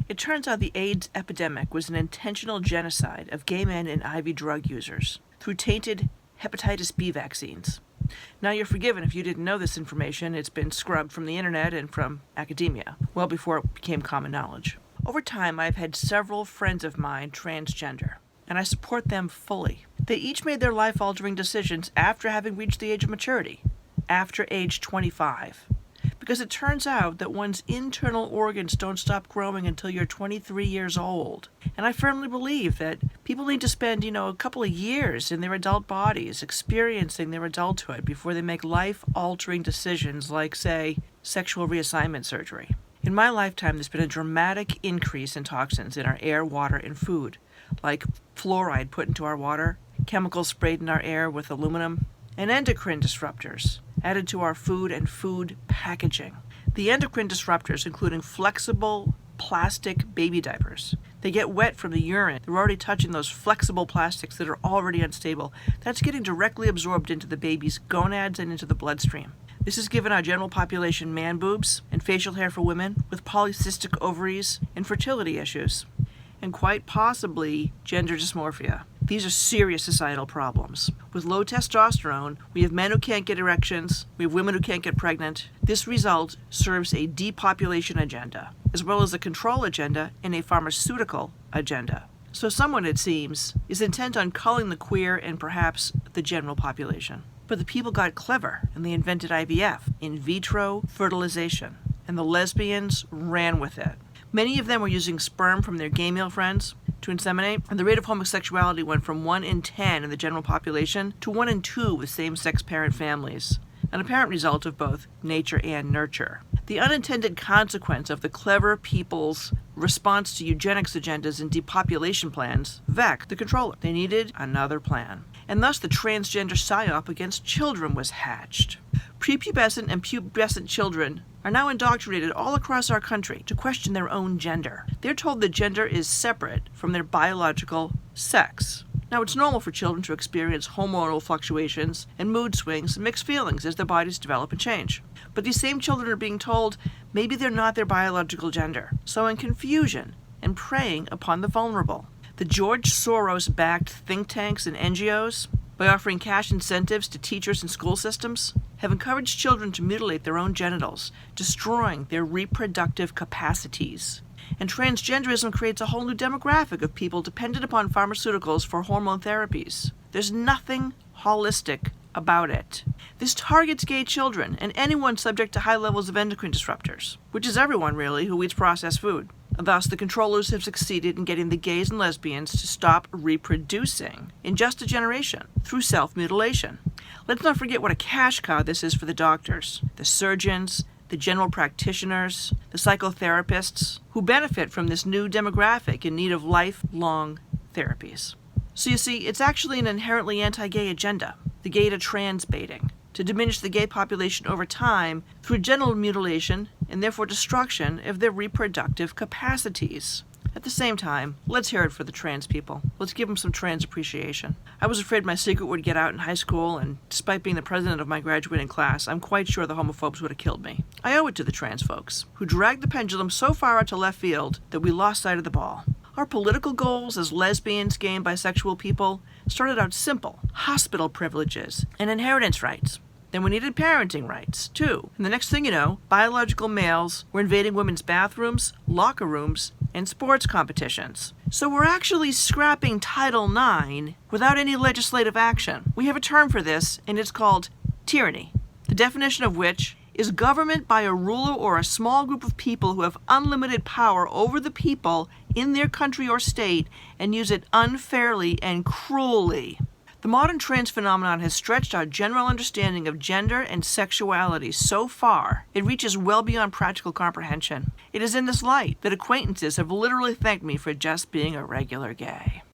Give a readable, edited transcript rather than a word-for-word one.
It turns out the AIDS epidemic was an intentional genocide of gay men and IV drug users through tainted hepatitis B vaccines. Now you're forgiven if you didn't know this information. It's been scrubbed from the internet and from academia, well before it became common knowledge. Over time, I've had several friends of mine transgender, and I support them fully. They each made their life-altering decisions after having reached the age of maturity, after age 25. Because it turns out that one's internal organs don't stop growing until you're 23 years old. And I firmly believe that people need to spend, a couple of years in their adult bodies, experiencing their adulthood before they make life-altering decisions like, say, sexual reassignment surgery. In my lifetime, there's been a dramatic increase in toxins in our air, water, and food, like fluoride put into our water, chemicals sprayed in our air with aluminum, and endocrine disruptors added to our food and food packaging. The endocrine disruptors, including flexible plastic baby diapers. They get wet from the urine. They're already touching those flexible plastics that are already unstable. That's getting directly absorbed into the baby's gonads and into the bloodstream. This has given our general population man boobs and facial hair for women with polycystic ovaries and fertility issues, and quite possibly gender dysmorphia. These are serious societal problems. With low testosterone, we have men who can't get erections, we have women who can't get pregnant. This result serves a depopulation agenda, as well as a control agenda and a pharmaceutical agenda. So someone, it seems, is intent on culling the queer and perhaps the general population. But the people got clever and they invented IVF, in vitro fertilization, and the lesbians ran with it. Many of them were using sperm from their gay male friends to inseminate, and the rate of homosexuality went from 1 in 10 in the general population to 1 in 2 with same-sex parent families, an apparent result of both nature and nurture. The unintended consequence of the clever people's response to eugenics agendas and depopulation plans vexed the controller. They needed another plan. And thus the transgender Psy-Op against children was hatched. Prepubescent and pubescent children are now indoctrinated all across our country to question their own gender. They're told that gender is separate from their biological sex. Now, it's normal for children to experience hormonal fluctuations and mood swings and mixed feelings as their bodies develop and change. But these same children are being told maybe they're not their biological gender, sowing confusion and preying upon the vulnerable. The George Soros-backed think tanks and NGOs, by offering cash incentives to teachers and school systems, have encouraged children to mutilate their own genitals, destroying their reproductive capacities. And transgenderism creates a whole new demographic of people dependent upon pharmaceuticals for hormone therapies. There's nothing holistic about it. This targets gay children and anyone subject to high levels of endocrine disruptors, which is everyone, really, who eats processed food. Thus, the controllers have succeeded in getting the gays and lesbians to stop reproducing in just a generation through self-mutilation. Let's not forget what a cash cow this is for the doctors, the surgeons, the general practitioners, the psychotherapists, who benefit from this new demographic in need of lifelong therapies. So you see, it's actually an inherently anti-gay agenda, the gay to trans baiting, to diminish the gay population over time through genital mutilation and therefore destruction of their reproductive capacities. At the same time, let's hear it for the trans people. Let's give them some trans appreciation. I was afraid my secret would get out in high school, and despite being the president of my graduating class, I'm quite sure the homophobes would have killed me. I owe it to the trans folks, who dragged the pendulum so far out to left field that we lost sight of the ball. Our political goals as lesbians, gay, and bisexual people started out simple: hospital privileges and inheritance rights. Then we needed parenting rights, too. And the next thing you know, biological males were invading women's bathrooms, locker rooms, and sports competitions. So we're actually scrapping Title IX without any legislative action. We have a term for this, and it's called tyranny, the definition of which is government by a ruler or a small group of people who have unlimited power over the people in their country or state and use it unfairly and cruelly. The modern trans phenomenon has stretched our general understanding of gender and sexuality so far, it reaches well beyond practical comprehension. It is in this light that acquaintances have literally thanked me for just being a regular gay.